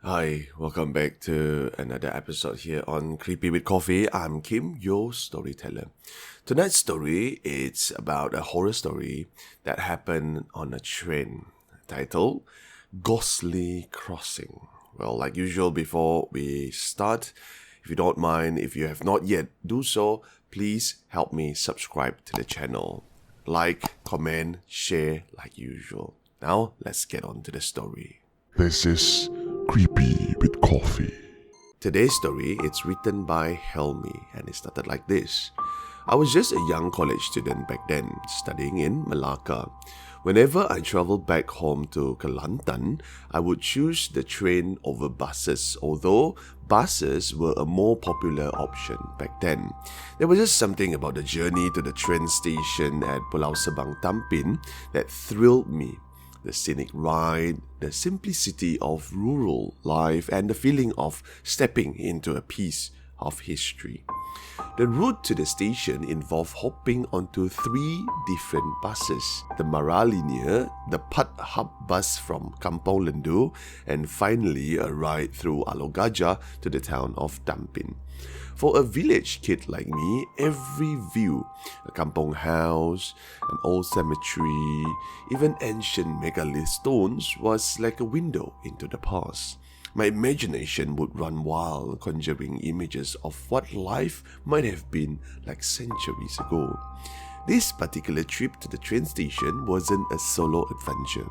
Hi, welcome back to another episode here on Creepy with Coffee. I'm Kim, your storyteller. Tonight's story is about a horror story that happened on a train titled Ghostly Crossing. Well, like usual, before we start, if you don't mind, if you have not yet do so, please help me subscribe to the channel. Like, comment, share like usual. Now, let's get on to the story. This is Creepy with Coffee. Today's story is written by Helmi and it started like this. I was just a young college student back then, studying in Malacca. Whenever I traveled back home to Kelantan, I would choose the train over buses, although buses were a more popular option back then. There was just something about the journey to the train station at Pulau Sebang Tampin that thrilled me. The scenic ride, the simplicity of rural life, and the feeling of stepping into a piece of history. The route to the station involved hopping onto 3 different buses: the Mara linear, the Pat Hub bus from Kampong Lendu, and finally a ride through Alor Gajah to the town of Tampin. For a village kid like me, every view, a kampong house, an old cemetery, even ancient megalith stones, was like a window into the past. My imagination would run wild, conjuring images of what life might have been like centuries ago. This particular trip to the train station wasn't a solo adventure.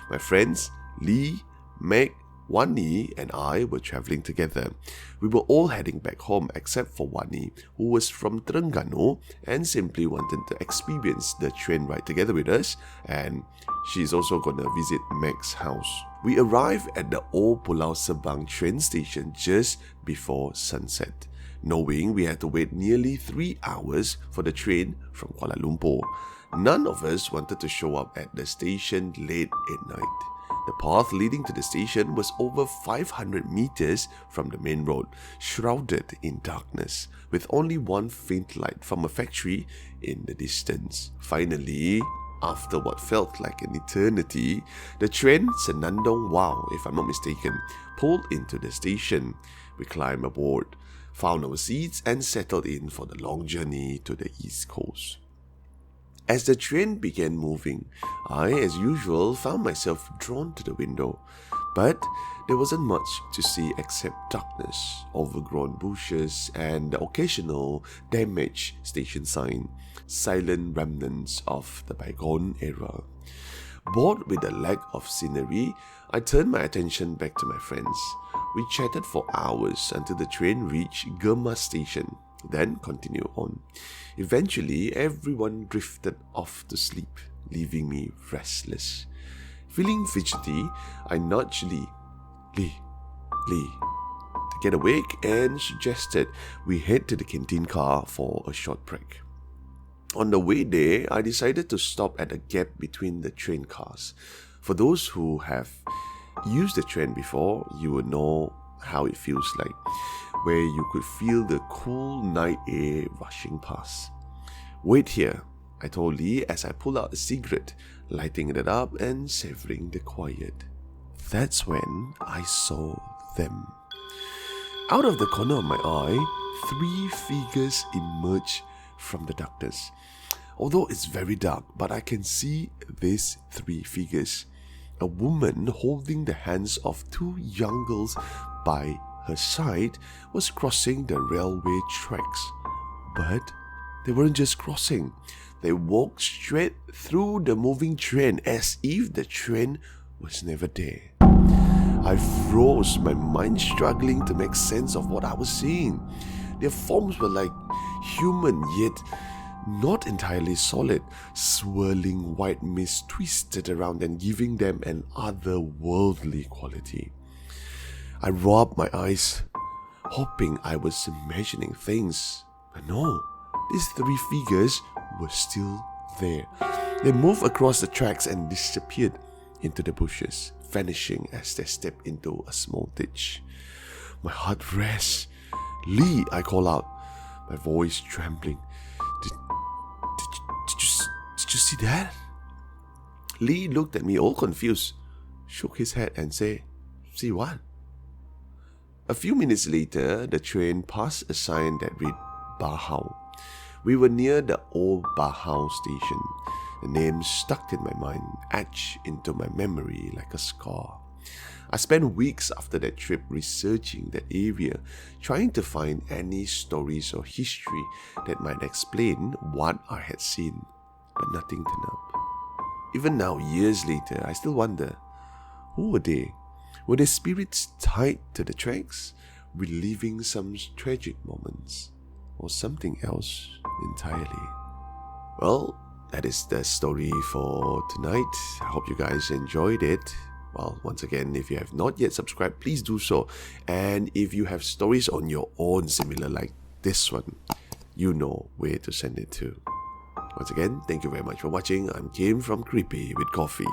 My friends, Lee, Meg, Wani and I were travelling together. We were all heading back home except for Wani, who was from Terengganu and simply wanted to experience the train ride together with us, and she's also gonna visit Meg's house. We arrived at the old Pulau Sebang train station just before sunset, knowing we had to wait nearly 3 hours for the train from Kuala Lumpur. None of us wanted to show up at the station late at night. The path leading to the station was over 500 meters from the main road, shrouded in darkness, with only one faint light from a factory in the distance. Finally, after what felt like an eternity, the train Senandong Wow, if I'm not mistaken, pulled into the station. We climbed aboard, found our seats and settled in for the long journey to the east coast. As the train began moving, I, as usual, found myself drawn to the window. But there wasn't much to see except darkness, overgrown bushes, and the occasional damaged station sign, silent remnants of the bygone era. Bored with the lack of scenery, I turned my attention back to my friends. We chatted for hours until the train reached Germa station, then continued on. Eventually, everyone drifted off to sleep, leaving me restless. Feeling fidgety, I nudged Lee, to get awake and suggested we head to the canteen car for a short break. On the way there, I decided to stop at a gap between the train cars. For those who have used the train before, you will know how it feels like, where you could feel the cool night air rushing past. Wait here, I told Lee as I pulled out a cigarette, lighting it up and savoring the quiet. That's when I saw them. Out of the corner of my eye, 3 figures emerged from the darkness. Although it's very dark, but I can see these 3 figures. A woman holding the hands of 2 young girls by her side was crossing the railway tracks. But they weren't just crossing. They walked straight through the moving train as if the train was never there. I froze, my mind struggling to make sense of what I was seeing. Their forms were like human, yet not entirely solid. Swirling white mist twisted around and giving them an otherworldly quality. I rubbed my eyes, hoping I was imagining things. But no, these 3 figures were still there. They moved across the tracks and disappeared into the bushes, vanishing as they stepped into a small ditch. My heart raced. Lee, I call out, my voice trembling. Did you see that? Lee looked at me all confused, shook his head and said, "See what?" A few minutes later, the train passed a sign that read Bahau. We were near the old Bahau station. The name stuck in my mind, etched into my memory like a scar. I spent weeks after that trip researching that area, trying to find any stories or history that might explain what I had seen, but nothing turned up. Even now, years later, I still wonder, who were they? Were their spirits tied to the tracks, reliving some tragic moments, or something else entirely? Well, that is the story for tonight. I hope you guys enjoyed it. Well, once again, if you have not yet subscribed, please do so. And if you have stories on your own similar like this one, you know where to send it to. Once again, thank you very much for watching. I'm Kim from Creepy with Coffee.